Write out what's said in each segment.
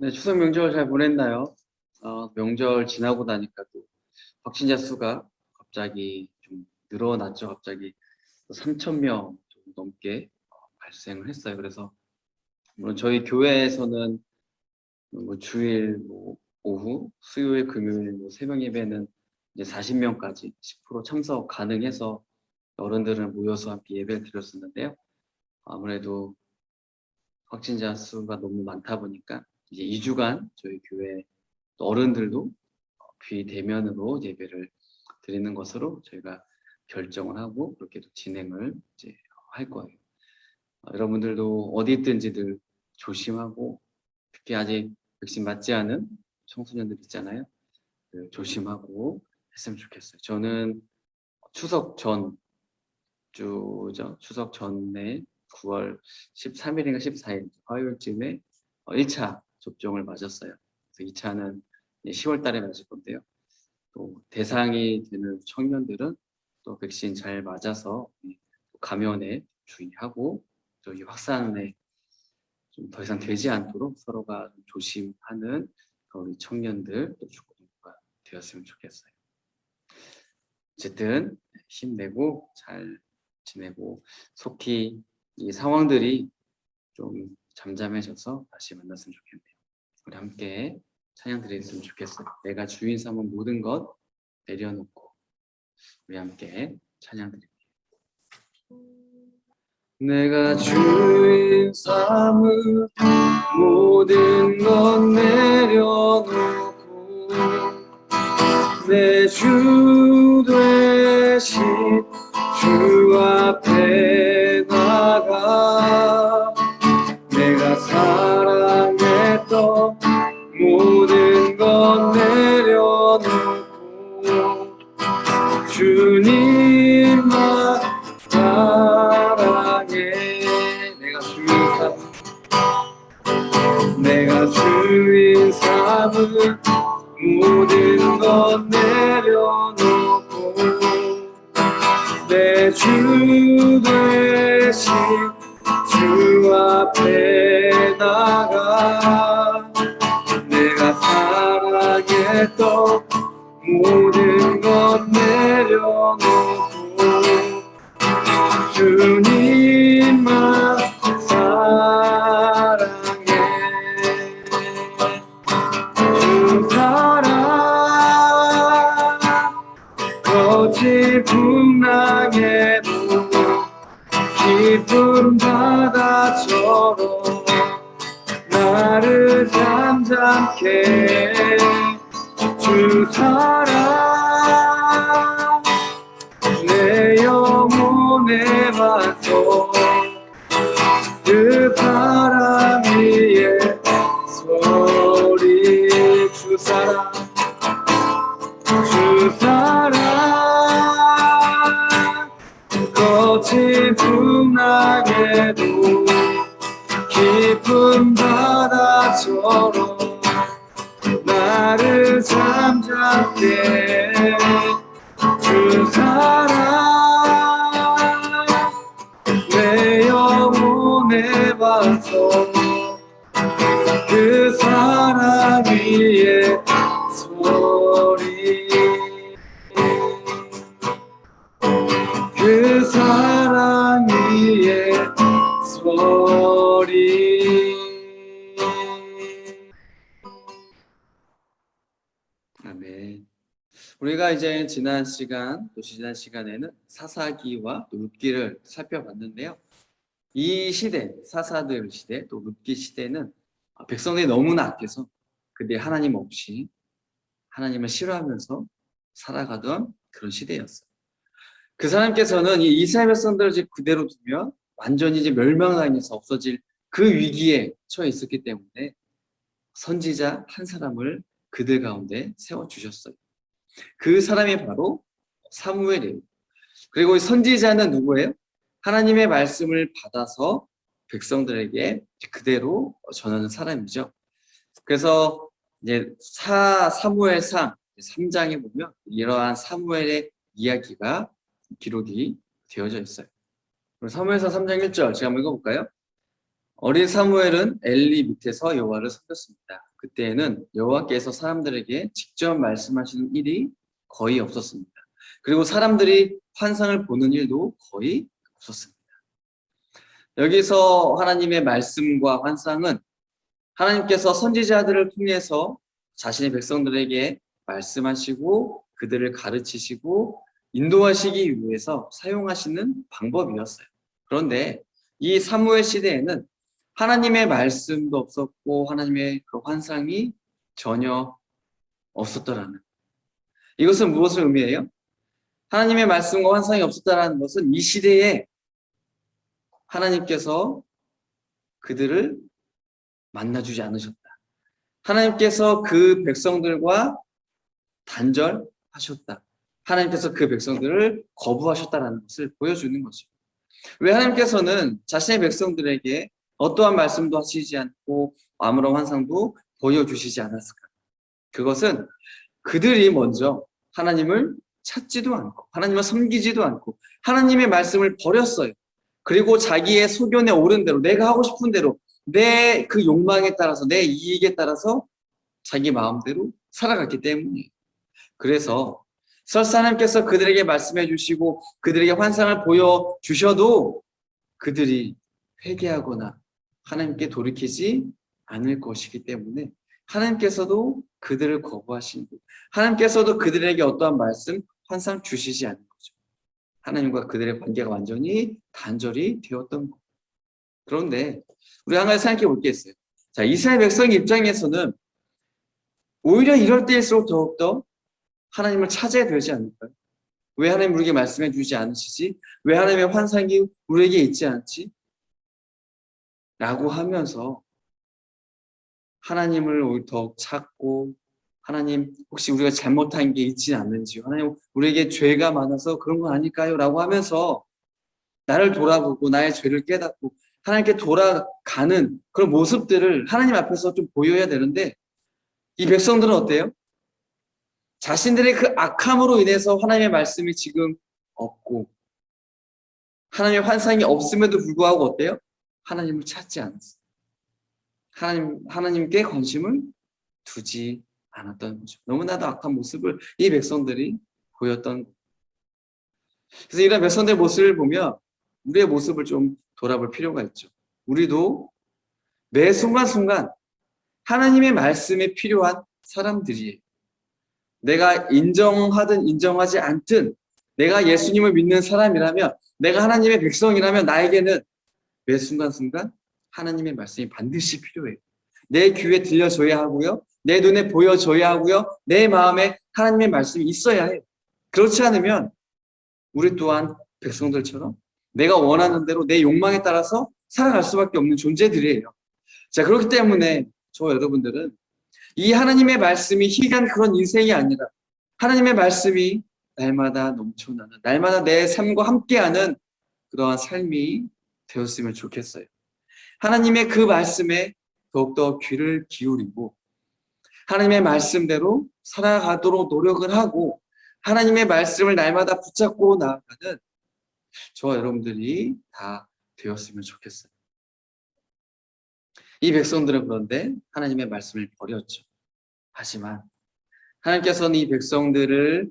네, 추석 명절 잘 보냈나요? 명절 지나고 나니까 또 확진자 수가 갑자기 좀 늘어났죠. 갑자기 3천 명 넘게 발생을 했어요. 그래서 물론 저희 교회에서는 뭐 주일 오후, 수요일, 금요일 새벽 예배는 이제 40명까지 10% 참석 가능해서 어른들은 모여서 함께 예배를 드렸었는데요. 아무래도 확진자 수가 너무 많다 보니까 이제 2주간 저희 교회 어른들도 비대면으로 예배를 드리는 것으로 저희가 결정을 하고 그렇게 진행을 이제 할 거예요. 여러분들도 어디 있든지들 조심하고 특히 아직 백신 맞지 않은 청소년들 있잖아요. 조심하고 했으면 좋겠어요. 저는 추석 전주죠. 추석 전에 9월 13일인가 14일 화요일쯤에 1차 접종을 맞았어요. 그래서 2차는 10월 달에 맞을 건데요. 또 대상이 되는 청년들은 또 백신 잘 맞아서 감염에 주의하고 또 이 확산에 좀 더 이상 되지 않도록 서로가 조심하는 우리 청년들 또 주거가 되었으면 좋겠어요. 어쨌든 힘내고 잘 지내고 속히 이 상황들이 좀 잠잠해져서 다시 만났으면 좋겠네요. 우리 함께 찬양 드렸으면 좋겠어요. 내가 주인 삼은 모든 것 내려놓고 우리 함께 찬양 드릴게요. 내가 주인 삼은 모든 것 내려놓고 내 주 되신 주 앞에 나가 내가 사랑했던 모든 것 내려놓고 주님만 사랑해. 내가 주인 삼은 모든 것 내려놓고 내 주 되신 주 앞에 나가 내가 사랑했던 모든 것 내려놓고 주님만 사랑해. 주 사랑 거친 풍랑에도 깊은 바다처럼 나를 잠잠케 주 사랑 내 영혼에 와서 그 바람 위에 소리 주 사랑 거친 풍랑에도 깊은 바다처럼 나를 잠잠게 주 사랑 내 영혼에 와서 그 사랑 위에 소리 그 사랑 위에 소리. 아멘. 우리가 이제 지난 시간에는 사사기와 또 룻기를 살펴봤는데요. 이 시대, 사사들 시대, 또 룻기 시대는 백성들이 너무나 악해서 그들 하나님 없이 하나님을 싫어하면서 살아가던 그런 시대였어요. 그 사람께서는 이 이스라엘 백성들을 그대로 두면 완전히 이제 멸망당해서 없어질 그 위기에 처해 있었기 때문에 선지자 한 사람을 그들 가운데 세워주셨어요. 그 사람이 바로 사무엘이에요. 그리고 이 선지자는 누구예요? 하나님의 말씀을 받아서 백성들에게 그대로 전하는 사람이죠. 그래서 이제 사무엘상 3장에 보면 이러한 사무엘의 이야기가 기록이 되어져 있어요. 사무엘상 3장 1절 제가 한번 읽어볼까요? 어린 사무엘은 엘리 밑에서 여호와를 섬겼습니다. 그때에는 여호와께서 사람들에게 직접 말씀하시는 일이 거의 없었습니다. 그리고 사람들이 환상을 보는 일도 거의 없었습니다. 여기서 하나님의 말씀과 환상은 하나님께서 선지자들을 통해서 자신의 백성들에게 말씀하시고 그들을 가르치시고 인도하시기 위해서 사용하시는 방법이었어요. 그런데 이 사무엘 시대에는 하나님의 말씀도 없었고 하나님의 그 환상이 전혀 없었더라는, 이것은 무엇을 의미해요? 하나님의 말씀과 환상이 없었다는 것은 이 시대에 하나님께서 그들을 만나주지 않으셨다. 하나님께서 그 백성들과 단절하셨다. 하나님께서 그 백성들을 거부하셨다는 것을 보여주는 거죠. 왜 하나님께서는 자신의 백성들에게 어떠한 말씀도 하시지 않고 아무런 환상도 보여주시지 않았을까? 그것은 그들이 먼저 하나님을 찾지도 않고 하나님을 섬기지도 않고 하나님의 말씀을 버렸어요. 그리고 자기의 소견에 오른 대로, 내가 하고 싶은 대로, 내 그 욕망에 따라서, 내 이익에 따라서 자기 마음대로 살아갔기 때문이에요. 그래서 설사 하나님께서 그들에게 말씀해 주시고 그들에게 환상을 보여주셔도 그들이 회개하거나 하나님께 돌이키지 않을 것이기 때문에 하나님께서도 그들을 거부하시고 하나님께서도 그들에게 어떠한 말씀, 환상 주시지 않는 거죠. 하나님과 그들의 관계가 완전히 단절이 되었던 거예요. 그런데 우리 한 가지 생각해 볼 게 있어요. 자, 이스라엘 백성 입장에서는 오히려 이럴 때일수록 더욱더 하나님을 찾아야 되지 않을까요? 왜 하나님 우리에게 말씀해 주지 않으시지? 왜 하나님의 환상이 우리에게 있지 않지? 라고 하면서 하나님을 오히려 더욱 찾고, 하나님 혹시 우리가 잘못한 게 있지 않는지요? 하나님 우리에게 죄가 많아서 그런 건 아닐까요? 라고 하면서 나를 돌아보고 나의 죄를 깨닫고 하나님께 돌아가는 그런 모습들을 하나님 앞에서 좀 보여야 되는데, 이 백성들은 어때요? 자신들의 그 악함으로 인해서 하나님의 말씀이 지금 없고 하나님의 환상이 없음에도 불구하고 어때요? 하나님을 찾지 않았어요. 하나님께 관심을 두지 않았던 거죠. 너무나도 악한 모습을 이 백성들이 보였던 거예요. 그래서 이런 백성들의 모습을 보면 우리의 모습을 좀 돌아볼 필요가 있죠. 우리도 매 순간순간 하나님의 말씀이 필요한 사람들이에요. 내가 인정하든 인정하지 않든 내가 예수님을 믿는 사람이라면, 내가 하나님의 백성이라면 나에게는 매 순간순간 하나님의 말씀이 반드시 필요해요. 내 귀에 들려줘야 하고요. 내 눈에 보여줘야 하고요. 내 마음에 하나님의 말씀이 있어야 해요. 그렇지 않으면 우리 또한 백성들처럼 내가 원하는 대로 내 욕망에 따라서 살아갈 수밖에 없는 존재들이에요. 자, 그렇기 때문에 저 여러분들은 이 하나님의 말씀이 희귀한 그런 인생이 아니라 하나님의 말씀이 날마다 넘쳐나는, 날마다 내 삶과 함께하는 그러한 삶이 되었으면 좋겠어요. 하나님의 그 말씀에 더욱더 귀를 기울이고 하나님의 말씀대로 살아가도록 노력을 하고 하나님의 말씀을 날마다 붙잡고 나아가는 저와 여러분들이 다 되었으면 좋겠어요. 이 백성들은 그런데 하나님의 말씀을 버렸죠. 하지만 하나님께서는 이 백성들을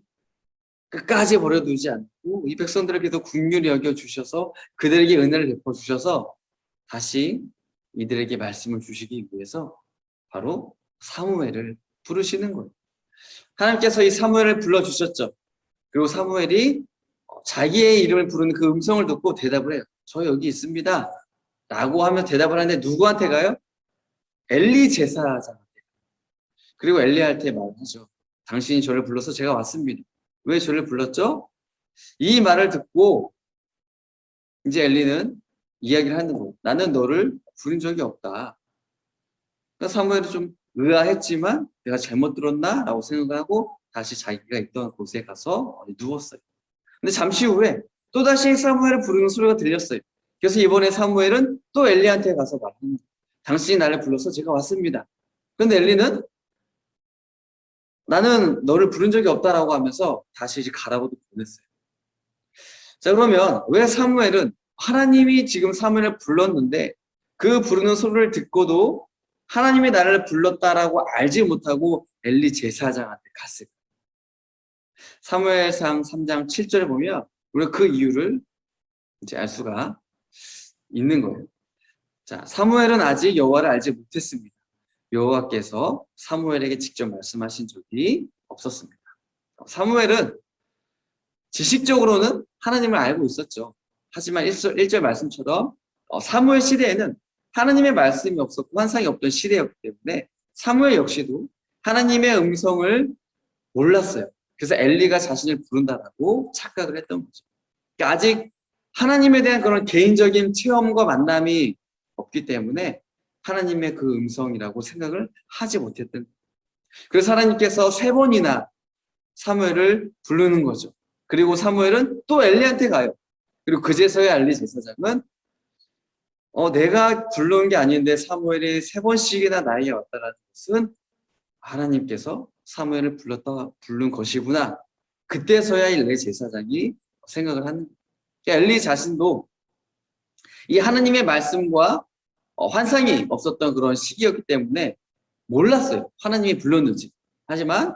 끝까지 버려두지 않고 이 백성들을 계속 긍휼히 여겨주셔서 그들에게 은혜를 베풀어주셔서 다시 이들에게 말씀을 주시기 위해서 바로 사무엘을 부르시는 거예요. 하나님께서 이 사무엘을 불러주셨죠. 그리고 사무엘이 자기의 이름을 부르는 그 음성을 듣고 대답을 해요. 저 여기 있습니다. 라고 하면 대답을 하는데 누구한테 가요? 엘리 제사장한테. 그리고 엘리한테 말하죠. 당신이 저를 불러서 제가 왔습니다. 왜 저를 불렀죠? 이 말을 듣고 이제 엘리는 이야기를 하는 거예요. 나는 너를 부른 적이 없다. 그러니까 사무엘은 좀 의아했지만 내가 잘못 들었나? 라고 생각하고 다시 자기가 있던 곳에 가서 누웠어요. 근데 잠시 후에 또다시 사무엘을 부르는 소리가 들렸어요. 그래서 이번에 사무엘은 또 엘리한테 가서 말합니다. 당신이 나를 불러서 제가 왔습니다. 그런데 엘리는 나는 너를 부른 적이 없다라고 하면서 다시 이제 가라고도 보냈어요. 자, 그러면 왜 사무엘은 하나님이 지금 사무엘을 불렀는데 그 부르는 소리를 듣고도 하나님이 나를 불렀다라고 알지 못하고 엘리 제사장한테 갔을까? 사무엘상 3장 7절에 보면 우리가 그 이유를 이제 알 수가 있는 거예요. 자, 사무엘은 아직 여호와를 알지 못했습니다. 여호와께서 사무엘에게 직접 말씀하신 적이 없었습니다. 사무엘은 지식적으로는 하나님을 알고 있었죠. 하지만 1절 말씀처럼 사무엘 시대에는 하나님의 말씀이 없었고 환상이 없던 시대였기 때문에 사무엘 역시도 하나님의 음성을 몰랐어요. 그래서 엘리가 자신을 부른다라고 착각을 했던 거죠. 그러니까 아직 하나님에 대한 그런 개인적인 체험과 만남이 없기 때문에 하나님의 그 음성이라고 생각을 하지 못했던 거예요. 그래서 하나님께서 3번이나 사무엘을 부르는 거죠. 그리고 사무엘은 또 엘리한테 가요. 그리고 그제서야 엘리 제사장은 내가 부르는 게 아닌데 사무엘이 3번씩이나 나에게 왔다라는 것은 하나님께서 사무엘을 부른 것이구나. 그때서야 엘리 제사장이 생각을 하는 거예요. 그러니까 엘리 자신도 이 하나님의 말씀과 환상이 없었던 그런 시기였기 때문에 몰랐어요. 하나님이 불렀는지. 하지만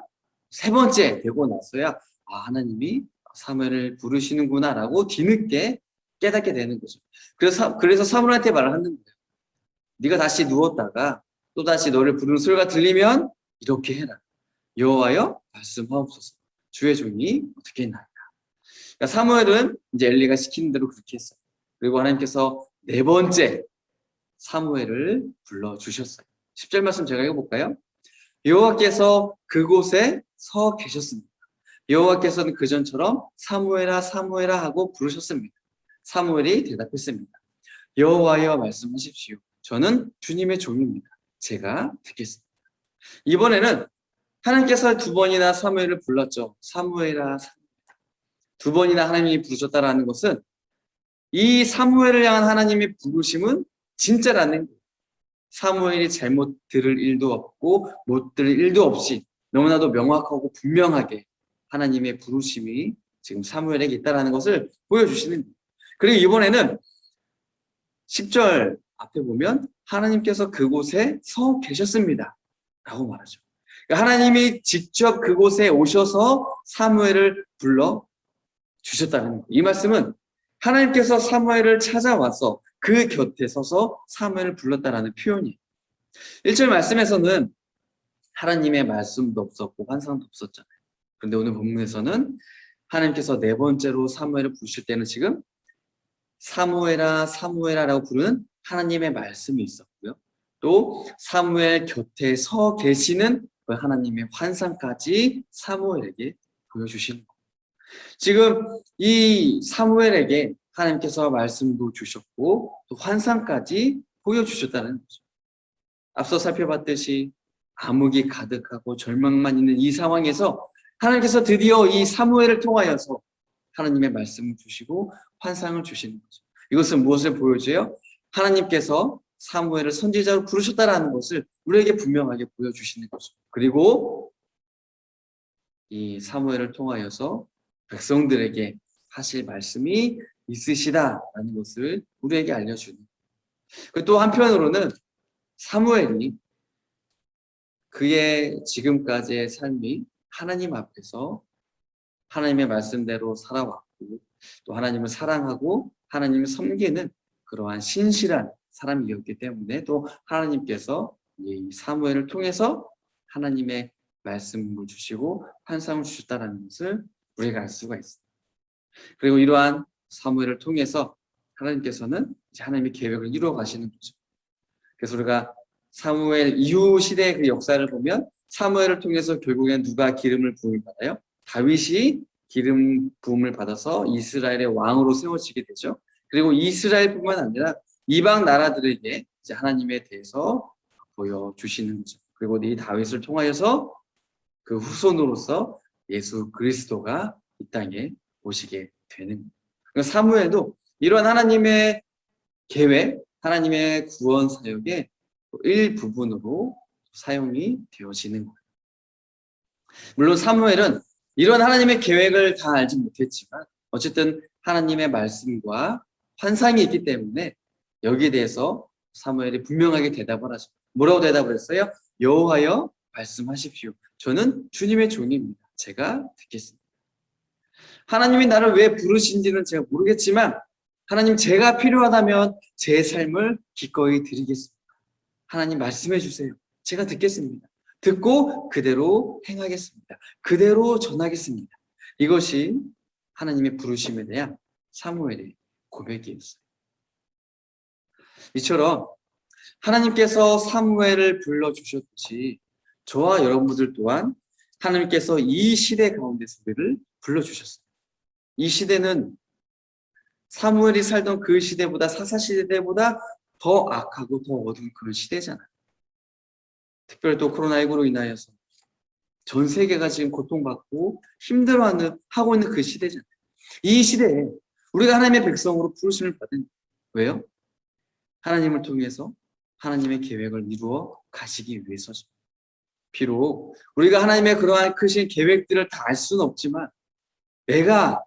3번째 되고 나서야 하나님이 사무엘을 부르시는구나라고 뒤늦게 깨닫게 되는 거죠. 그래서 사무엘한테 말을 하는 거예요. 네가 다시 누웠다가 또다시 너를 부르는 소리가 들리면 이렇게 해라. 여호와여 말씀하옵소서. 주의 종이 어떻게 했나이까. 그러니까 사무엘은 이제 엘리가 시키는 대로 그렇게 했어요. 그리고 하나님께서 4번째 사무엘을 불러주셨어요. 10절 말씀 제가 읽어볼까요? 여호와께서 그곳에 서 계셨습니다. 여호와께서는 그전처럼 사무엘아 사무엘아 하고 부르셨습니다. 사무엘이 대답했습니다. 여호와여 말씀하십시오. 저는 주님의 종입니다. 제가 듣겠습니다. 이번에는 하나님께서 2번이나 사무엘을 불렀죠. 사무엘아, 2번이나 하나님이 부르셨다라는 것은 이 사무엘을 향한 하나님의 부르심은 진짜라는 거예요. 사무엘이 잘못 들을 일도 없고 못 들을 일도 없이 너무나도 명확하고 분명하게 하나님의 부르심이 지금 사무엘에게 있다는 것을 보여주시는 거예요. 그리고 이번에는 10절 앞에 보면 하나님께서 그곳에 서 계셨습니다. 라고 말하죠. 그러니까 하나님이 직접 그곳에 오셔서 사무엘을 불러 주셨다는 거예요. 이 말씀은 하나님께서 사무엘을 찾아와서 그 곁에 서서 사무엘을 불렀다라는 표현이에요. 1절 말씀에서는 하나님의 말씀도 없었고 환상도 없었잖아요. 그런데 오늘 본문에서는 하나님께서 4번째로 사무엘을 부르실 때는 지금 사무엘아 사무엘아라고 부르는 하나님의 말씀이 있었고요. 또 사무엘 곁에 서 계시는 그 하나님의 환상까지 사무엘에게 보여주시는 거예요. 지금 이 사무엘에게 하나님께서 말씀도 주셨고 또 환상까지 보여주셨다는 거죠. 앞서 살펴봤듯이 암흑이 가득하고 절망만 있는 이 상황에서 하나님께서 드디어 이 사무엘을 통하여서 하나님의 말씀을 주시고 환상을 주시는 거죠. 이것은 무엇을 보여줘요? 하나님께서 사무엘을 선지자로 부르셨다라는 것을 우리에게 분명하게 보여주시는 거죠. 그리고 이 사무엘을 통하여서 백성들에게 하실 말씀이 있으시다라는 것을 우리에게 알려주는 거예요. 또 한편으로는 사무엘이 그의 지금까지의 삶이 하나님 앞에서 하나님의 말씀대로 살아왔고 또 하나님을 사랑하고 하나님을 섬기는 그러한 신실한 사람이었기 때문에 또 하나님께서 이 사무엘을 통해서 하나님의 말씀을 주시고 환상을 주셨다는 것을 우리가 알 수가 있습니다. 그리고 이러한 사무엘을 통해서 하나님께서는 이제 하나님의 계획을 이루어 가시는 거죠. 그래서 우리가 사무엘 이후 시대의 그 역사를 보면 사무엘을 통해서 결국엔 누가 기름을 부음을 받아요? 다윗이 기름 부음을 받아서 이스라엘의 왕으로 세워지게 되죠. 그리고 이스라엘뿐만 아니라 이방 나라들에게 이제 하나님에 대해서 보여주시는 거죠. 그리고 이 다윗을 통하여서 그 후손으로서 예수 그리스도가 이 땅에 오시게 되는 거예요. 그러니까 사무엘도 이런 하나님의 계획, 하나님의 구원 사역의 일부분으로 사용이 되어지는 거예요. 물론 사무엘은 이런 하나님의 계획을 다 알지 못했지만 어쨌든 하나님의 말씀과 환상이 있기 때문에 여기에 대해서 사무엘이 분명하게 대답을 하죠. 뭐라고 대답을 했어요? 여호와여 말씀하십시오. 저는 주님의 종입니다. 제가 듣겠습니다. 하나님이 나를 왜 부르신지는 제가 모르겠지만 하나님 제가 필요하다면 제 삶을 기꺼이 드리겠습니다. 하나님 말씀해 주세요. 제가 듣겠습니다. 듣고 그대로 행하겠습니다. 그대로 전하겠습니다. 이것이 하나님의 부르심에 대한 사무엘의 고백이었어요. 이처럼 하나님께서 사무엘을 불러주셨듯이 저와 여러분들 또한 하나님께서 이 시대 가운데서 우리를 불러주셨어요. 이 시대는 사무엘이 살던 그 시대보다 사사시대보다 더 악하고 더 어두운 그런 시대잖아요. 특별히 또 코로나19로 인하여서 전 세계가 지금 고통받고 하고 있는 그 시대잖아요. 이 시대에 우리가 하나님의 백성으로 부르심을 받은 왜요? 하나님을 통해서 하나님의 계획을 이루어 가시기 위해서죠. 비록 우리가 하나님의 그러한 크신 계획들을 다 알 수는 없지만 내가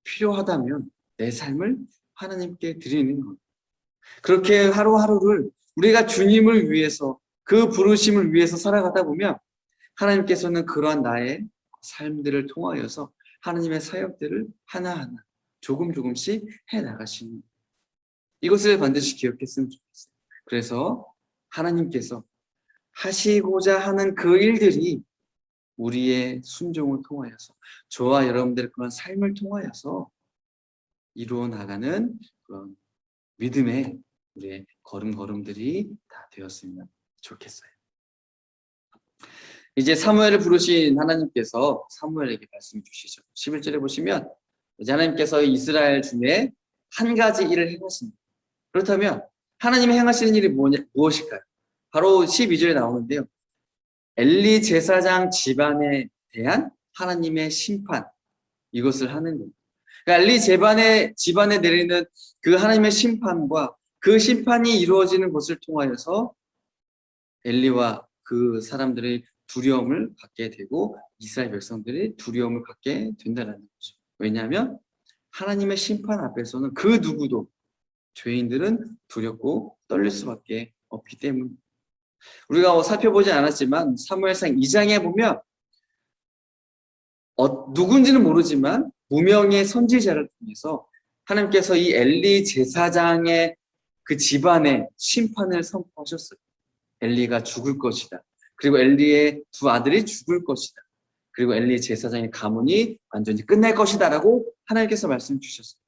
필요하다면 내 삶을 하나님께 드리는 것. 그렇게 하루하루를 우리가 주님을 위해서 그 부르심을 위해서 살아가다 보면 하나님께서는 그러한 나의 삶들을 통하여서 하나님의 사역들을 하나하나 조금씩 해나가시는 이것을 반드시 기억했으면 좋겠어요. 그래서 하나님께서 하시고자 하는 그 일들이 우리의 순종을 통하여서 저와 여러분들의 그런 삶을 통하여서 이루어 나가는 그런 믿음의 우리의 걸음걸음들이 다 되었으면 좋겠어요. 이제 사무엘을 부르신 하나님께서 사무엘에게 말씀 주시죠. 11절에 보시면 이제 하나님께서 이스라엘 중에 한 가지 일을 행하십니다. 그렇다면 하나님이 행하시는 일이 무엇일까요? 바로 12절에 나오는데요. 엘리 제사장 집안에 대한 하나님의 심판, 이것을 하는 겁니다. 그러니까 엘리 집안에 내리는 그 하나님의 심판과 그 심판이 이루어지는 것을 통하여서 엘리와 그 사람들의 두려움을 갖게 되고 이스라엘 백성들이 두려움을 갖게 된다는 거죠. 왜냐하면 하나님의 심판 앞에서는 그 누구도 죄인들은 두렵고 떨릴 수밖에 없기 때문입니다. 우리가 살펴보지 않았지만 사무엘상 2장에 보면 누군지는 모르지만 무명의 선지자를 통해서 하나님께서 이 엘리 제사장의 그 집안에 심판을 선포하셨어요. 엘리가 죽을 것이다. 그리고 엘리의 두 아들이 죽을 것이다. 그리고 엘리 제사장의 가문이 완전히 끝날 것이다 라고 하나님께서 말씀 주셨어요.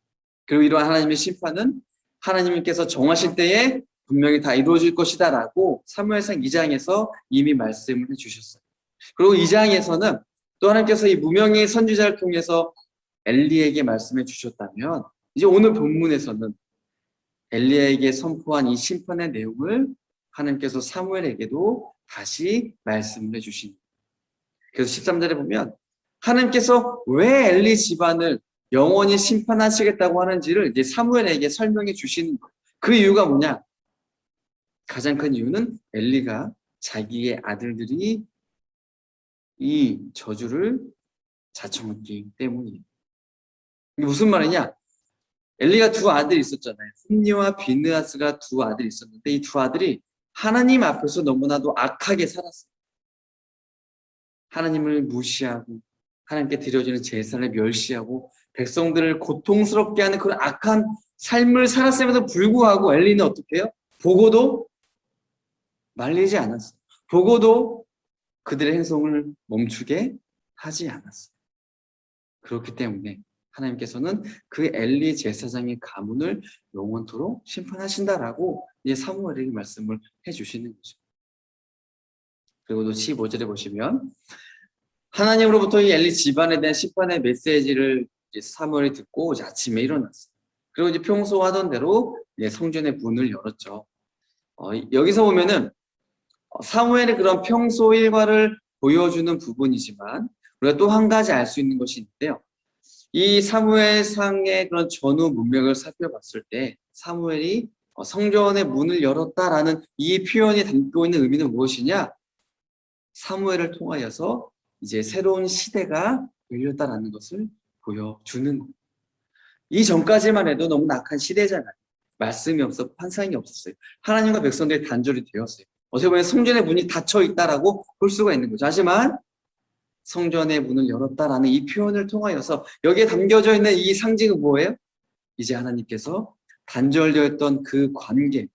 그리고 이러한 하나님의 심판은 하나님께서 정하실 때에 분명히 다 이루어질 것이다 라고 사무엘상 2장에서 이미 말씀을 해주셨어요. 그리고 2장에서는 또 하나님께서 이 무명의 선지자를 통해서 엘리에게 말씀해 주셨다면 이제 오늘 본문에서는 엘리야에게 선포한 이 심판의 내용을 하나님께서 사무엘에게도 다시 말씀을 해주십니다. 그래서 13절에 보면 하나님께서 왜 엘리 집안을 영원히 심판하시겠다고 하는지를 이제 사무엘에게 설명해 주시는 거예요. 그 이유가 뭐냐? 가장 큰 이유는 엘리가 자기의 아들들이 이 저주를 자청했기 때문이에요. 이게 무슨 말이냐? 엘리가 두 아들이 있었잖아요. 홈니와 비느하스가 두 아들이 있었는데 이 두 아들이 하나님 앞에서 너무나도 악하게 살았어요. 하나님을 무시하고 하나님께 드려지는 제사를 멸시하고 백성들을 고통스럽게 하는 그런 악한 삶을 살았음에도 불구하고 엘리는 어떻게 해요? 보고도 말리지 않았어요. 보고도 그들의 행동을 멈추게 하지 않았어요. 그렇기 때문에 하나님께서는 그 엘리 제사장의 가문을 영원토록 심판하신다라고 이제 사무엘에게 말씀을 해주시는 거죠. 그리고 또 15절에 보시면 하나님으로부터 이 엘리 집안에 대한 심판의 메시지를 이제 사무엘이 듣고 이제 아침에 일어났어요. 그리고 이제 평소 하던 대로 이제 성전의 문을 열었죠. 여기서 보면은 사무엘의 그런 평소 일과를 보여주는 부분이지만 우리가 또 한 가지 알 수 있는 것이 있는데요. 이 사무엘상의 그런 전후 문맥을 살펴봤을 때 사무엘이 성전의 문을 열었다라는 이 표현이 담고 있는 의미는 무엇이냐? 사무엘을 통하여서 이제 새로운 시대가 열렸다라는 것을 보여주는 거예요. 이 전까지만 해도 너무 악한 시대잖아요. 말씀이 없었고 환상이 없었어요. 하나님과 백성들이 단절이 되었어요. 어떻게 보면 성전의 문이 닫혀 있다라고 볼 수가 있는 거죠. 하지만 성전의 문을 열었다라는 이 표현을 통하여서 여기에 담겨져 있는 이 상징은 뭐예요? 이제 하나님께서 단절되어 있던 그 관계,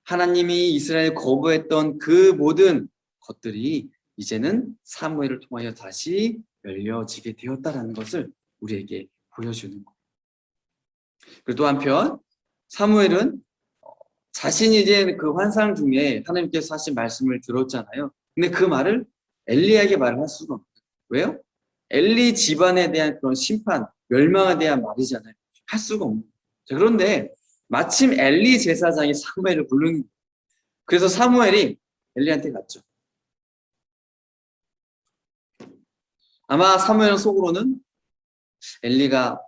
하나님이 이스라엘 거부했던 그 모든 것들이 이제는 사무엘을 통하여 다시 열려지게 되었다라는 것을 우리에게 보여주는 거예요. 그리고 또 한편 사무엘은 자신이 이제 그 환상 중에 하나님께서 하신 말씀을 들었잖아요. 근데 그 말을 엘리에게 말을 할 수가 없어요. 왜요? 엘리 집안에 대한 그런 심판, 멸망에 대한 말이잖아요. 할 수가 없는 거예요. 그런데 마침 엘리 제사장이 사무엘을 부르는 거예요. 그래서 사무엘이 엘리한테 갔죠. 아마 사무엘은 속으로는 엘리가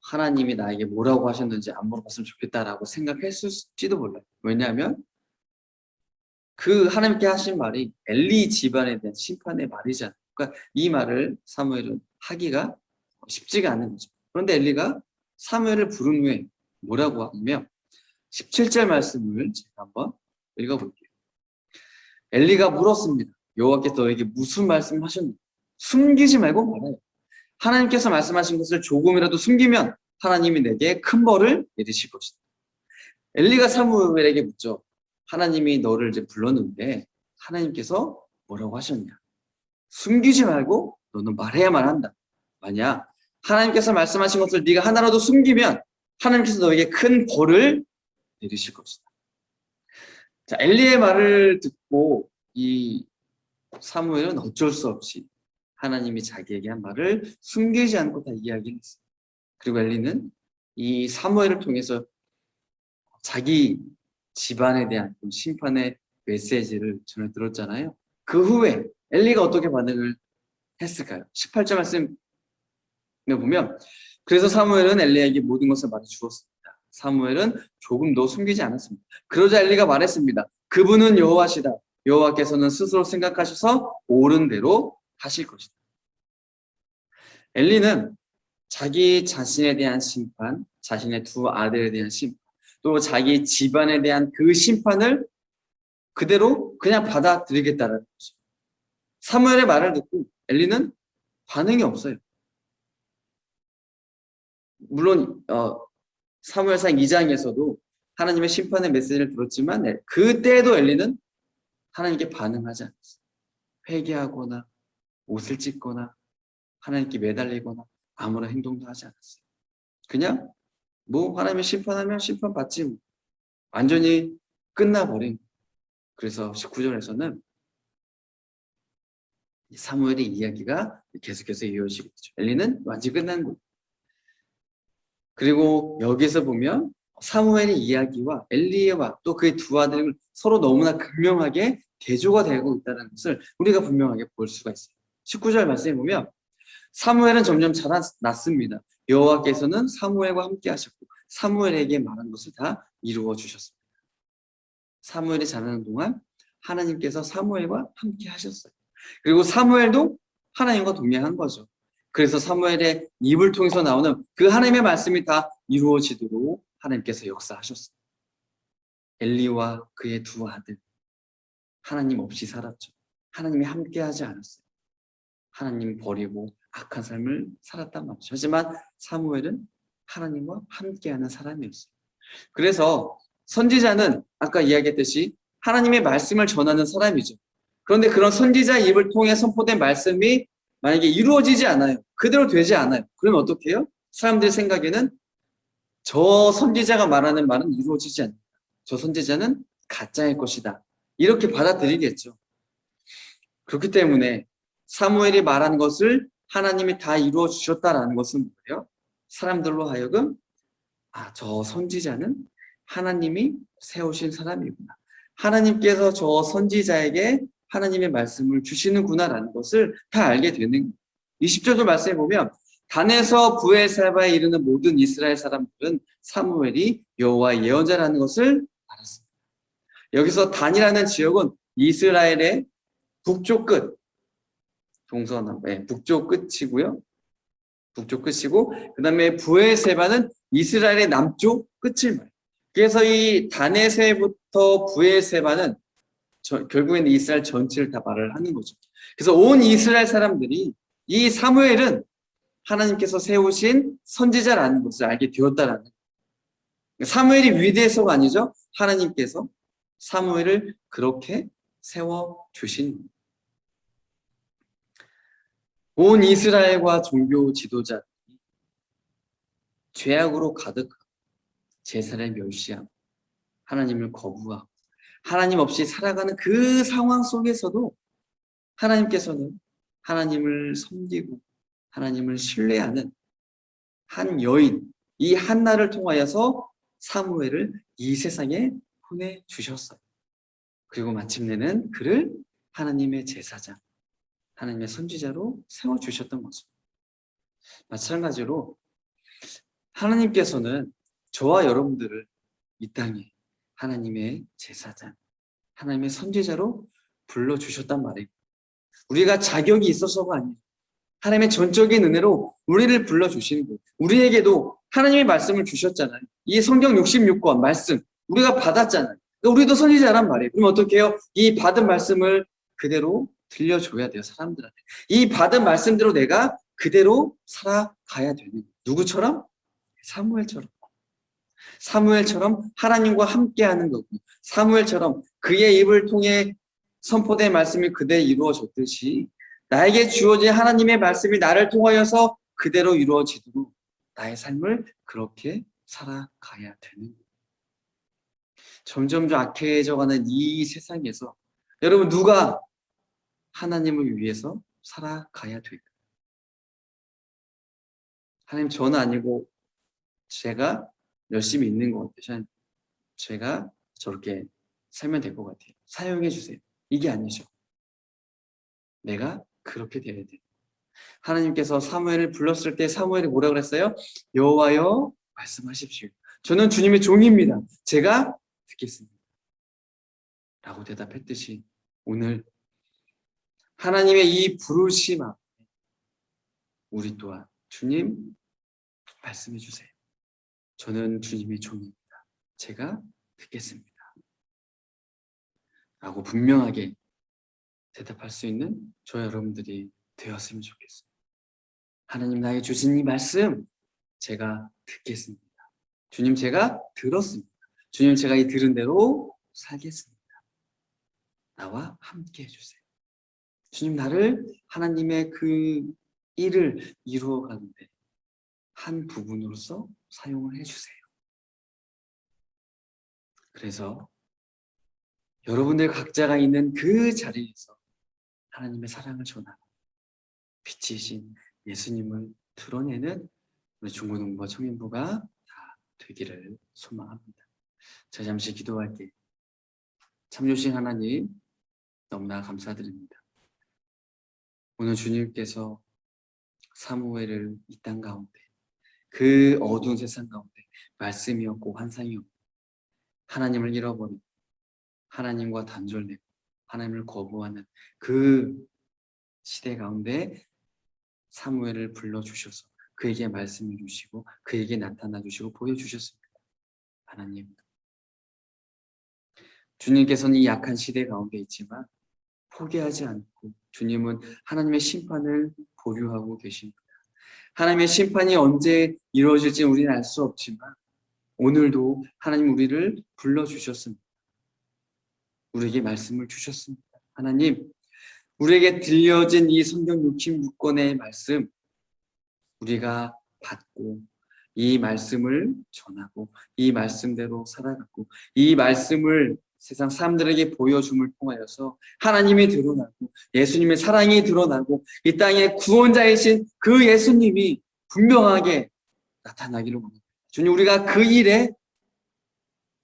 하나님이 나에게 뭐라고 하셨는지 안 물어봤으면 좋겠다라고 생각했을지도 몰라요. 왜냐하면 그 하나님께 하신 말이 엘리 집안에 대한 심판의 말이잖아요. 그러니까 이 말을 사무엘은 하기가 쉽지가 않은 거죠. 그런데 엘리가 사무엘을 부른 후에 뭐라고 하냐면 17절 말씀을 제가 한번 읽어볼게요. 엘리가 물었습니다. 여호와께서 너에게 무슨 말씀을 하셨는지 숨기지 말고 말해요. 하나님께서 말씀하신 것을 조금이라도 숨기면 하나님이 내게 큰 벌을 내리실 것이다. 엘리가 사무엘에게 묻죠. 하나님이 너를 이제 불렀는데 하나님께서 뭐라고 하셨냐? 숨기지 말고 너는 말해야만 한다. 만약 하나님께서 말씀하신 것을 네가 하나라도 숨기면 하나님께서 너에게 큰 벌을 내리실 것이다. 자, 엘리의 말을 듣고 이 사무엘은 어쩔 수 없이 하나님이 자기에게 한 말을 숨기지 않고 다 이야기를 했어요. 그리고 엘리는 이 사무엘을 통해서 자기 집안에 대한 심판의 메시지를 전해 들었잖아요. 그 후에 엘리가 어떻게 반응을 했을까요? 18절 말씀에 보면 그래서 사무엘은 엘리에게 모든 것을 말해 주었습니다. 사무엘은 조금도 숨기지 않았습니다. 그러자 엘리가 말했습니다. 그분은 여호와시다. 여호와께서는 스스로 생각하셔서 옳은 대로 하실 것이다. 엘리는 자기 자신에 대한 심판, 자신의 두 아들에 대한 심판, 또 자기 집안에 대한 그 심판을 그대로 그냥 받아들이겠다는 거죠. 사무엘의 말을 듣고 엘리는 반응이 없어요. 물론 사무엘상 2장에서도 하나님의 심판의 메시지를 들었지만 그때도 엘리는 하나님께 반응하지 않았어요. 회개하거나 옷을 찢거나 하나님께 매달리거나 아무런 행동도 하지 않았어요. 그냥 뭐 하나님의 심판하면 심판받지 뭐. 완전히 끝나버린 거예요. 그래서 19절에서는 사무엘의 이야기가 계속해서 이어지고 있죠. 엘리는 완전히 끝난 거예요. 그리고 여기서 보면 사무엘의 이야기와 엘리와 또 그의 두 아들을 서로 너무나 극명하게 대조가 되고 있다는 것을 우리가 분명하게 볼 수가 있어요. 19절 말씀에 보면 사무엘은 점점 자라났습니다. 여호와께서는 사무엘과 함께 하셨고 사무엘에게 말한 것을 다 이루어 주셨습니다. 사무엘이 자라는 동안 하나님께서 사무엘과 함께 하셨어요. 그리고 사무엘도 하나님과 동행한 거죠. 그래서 사무엘의 입을 통해서 나오는 그 하나님의 말씀이 다 이루어지도록 하나님께서 역사하셨어요. 엘리와 그의 두 아들, 하나님 없이 살았죠. 하나님이 함께하지 않았어요. 하나님 버리고 악한 삶을 살았단 말이죠. 하지만 사무엘은 하나님과 함께하는 사람이었어요. 그래서 선지자는 아까 이야기했듯이 하나님의 말씀을 전하는 사람이죠. 그런데 그런 선지자의 입을 통해 선포된 말씀이 만약에 이루어지지 않아요. 그대로 되지 않아요. 그러면 어떻게 해요? 사람들 생각에는 저 선지자가 말하는 말은 이루어지지 않는다. 저 선지자는 가짜일 것이다. 이렇게 받아들이겠죠. 그렇기 때문에 사무엘이 말한 것을 하나님이 다 이루어 주셨다라는 것은 뭐예요? 사람들로 하여금 저 선지자는 하나님이 세우신 사람이구나. 하나님께서 저 선지자에게 하나님의 말씀을 주시는구나라는 것을 다 알게 되는 거예요. 20절도 말씀해 보면 단에서 부엘세바에 이르는 모든 이스라엘 사람들은 사무엘이 여호와의 예언자라는 것을 알았습니다. 여기서 단이라는 지역은 이스라엘의 북쪽 끝, 동서남, 북쪽 끝이고요. 북쪽 끝이고 그 다음에 부엘세바는 이스라엘의 남쪽 끝을 말해요. 그래서 이 다네세부터 부엘세바는 결국에는 이스라엘 전체를 다 말을 하는 거죠. 그래서 온 이스라엘 사람들이 이 사무엘은 하나님께서 세우신 선지자라는 것을 알게 되었다라는 거예요. 사무엘이 위대해서가 아니죠. 하나님께서 사무엘을 그렇게 세워주신 거예요. 온 이스라엘과 종교 지도자들이 죄악으로 가득하고 제사를 멸시하고 하나님을 거부하고 하나님 없이 살아가는 그 상황 속에서도 하나님께서는 하나님을 섬기고 하나님을 신뢰하는 한 여인, 이 한나를 통하여서 사무엘을 이 세상에 보내주셨어요. 그리고 마침내는 그를 하나님의 제사장, 하나님의 선지자로 세워주셨던 거죠. 마찬가지로 하나님께서는 저와 여러분들을 이 땅에 하나님의 제사장, 하나님의 선지자로 불러주셨단 말이에요. 우리가 자격이 있어서가 아니에요. 하나님의 전적인 은혜로 우리를 불러주시는 거예요. 우리에게도 하나님의 말씀을 주셨잖아요. 이 성경 66권 말씀 우리가 받았잖아요. 그러니까 우리도 선지자란 말이에요. 그럼 어떻게 해요? 이 받은 말씀을 그대로 들려줘야 돼요. 사람들한테. 이 받은 말씀대로 내가 그대로 살아가야 되는 거예요. 누구처럼? 사무엘처럼 하나님과 함께하는 거고, 사무엘처럼 그의 입을 통해 선포된 말씀이 그대로 이루어졌듯이 나에게 주어진 하나님의 말씀이 나를 통하여서 그대로 이루어지도록 나의 삶을 그렇게 살아가야 되는 거예요. 점점 더 악해져가는 이 세상에서 여러분 누가 하나님을 위해서 살아가야 될까요? 하나님 저는 아니고 제가 열심히 있는 것 같아요. 제가 저렇게 살면 될 것 같아요. 사용해 주세요. 이게 아니죠. 내가 그렇게 돼야 돼. 하나님께서 사무엘을 불렀을 때 사무엘이 뭐라 그랬어요? 여호와여 말씀하십시오. 저는 주님의 종입니다. 제가 듣겠습니다. 라고 대답했듯이 오늘 하나님의 이 부르심 앞에 우리 또한 주님 말씀해 주세요. 저는 주님의 종입니다. 제가 듣겠습니다. 라고 분명하게 대답할 수 있는 저 여러분들이 되었으면 좋겠어요. 하나님 나에게 주신 이 말씀 제가 듣겠습니다. 주님 제가 들었습니다. 주님 제가 이 들은 대로 살겠습니다. 나와 함께 해주세요. 주님 나를 하나님의 그 일을 이루어가는데 한 부분으로서 사용을 해주세요. 그래서 여러분들 각자가 있는 그 자리에서 하나님의 사랑을 전하고 빛이신 예수님을 드러내는 우리 중고등부와 청년부가 다 되기를 소망합니다. 자, 잠시 기도할게요. 참 좋으신 하나님 너무나 감사드립니다. 오늘 주님께서 사무엘을 이 땅 가운데 그 어두운 세상 가운데 말씀이었고 환상이었고 하나님을 잃어버리고 하나님과 단절되고 하나님을 거부하는 그 시대 가운데 사무엘을 불러주셔서 그에게 말씀을 주시고 그에게 나타나 주시고 보여주셨습니다. 하나님, 주님께서는 이 약한 시대 가운데 있지만 포기하지 않고 주님은 하나님의 심판을 보류하고 계십니다. 하나님의 심판이 언제 이루어질지 우리는 알 수 없지만 오늘도 하나님 우리를 불러주셨습니다. 우리에게 말씀을 주셨습니다. 하나님, 우리에게 들려진 이 성경 66권의 말씀 우리가 받고 이 말씀을 전하고 이 말씀대로 살아가고 이 말씀을 세상 사람들에게 보여줌을 통하여서 하나님이 드러나고 예수님의 사랑이 드러나고 이 땅의 구원자이신 그 예수님이 분명하게 나타나기를 원합니다. 주님 우리가 그 일에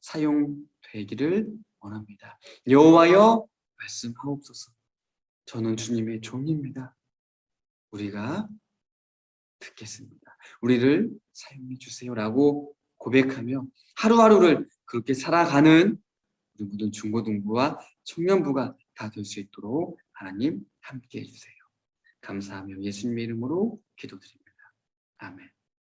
사용되기를 원합니다. 여호와여 말씀하옵소서. 저는 주님의 종입니다. 우리가 듣겠습니다. 우리를 사용해 주세요라고 고백하며 하루하루를 그렇게 살아가는 우리 모든 중고등부와 청년부가 다 될 수 있도록 하나님 함께 해주세요. 감사하며 예수님의 이름으로 기도드립니다. 아멘.